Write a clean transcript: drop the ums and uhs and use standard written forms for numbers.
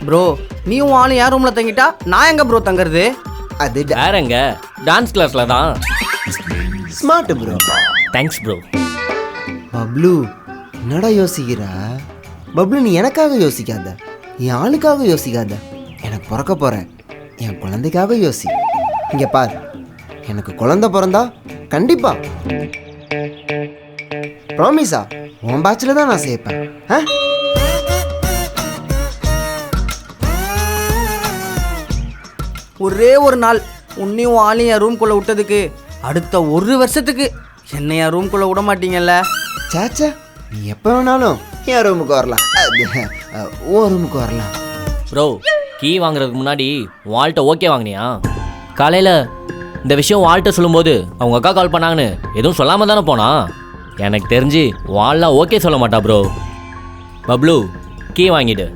Bro நீயும் ஆளும் என் ரூமில் தங்கிட்டா நான் எங்கே ப்ரோ தங்குறது? அது வேறங்க டான்ஸ் கிளாஸில் தான். Smart bro. Thanks bro. Bablu என்னடா யோசிக்கிற? பப்ளு நீ எனக்காக யோசிக்காத, என் ஆளுக்காக யோசிக்காத, எனக்கு பிறக்க போகிறேன் என் குழந்தைக்காக யோசி. இங்கே பார், எனக்கு குழந்தை பிறந்தா கண்டிப்பா ப்ராமிஸா உன் பேட்சில் தான் நான் சேர்ப்பேன். ஒரே ஒரு நாள் உன்னையும் ஆளையும் என் ரூம்குள்ளே விட்டதுக்கு அடுத்த 1 வருஷத்துக்கு என்னை என் ரூம்குள்ளே விட மாட்டீங்கல்ல? சாச்சா நீ எப்போ வேணாலும் என் ரூமுக்கு வரலாம், உன் ரூமுக்கு வரலாம். ப்ரோ கீ வாங்குறதுக்கு முன்னாடி வால்ட்ட ஓகே வாங்கினியா? காலையில் இந்த விஷயம் வால்ட்ட சொல்லும்போது அவங்க அக்கா கால் பண்ணாங்கன்னு எதுவும் சொல்லாமல் தானே போனா? எனக்கு தெரிஞ்சு வால்லாம் ஓகே சொல்ல மாட்டா ப்ரோ. பப்ளு கீ வாங்கிடு.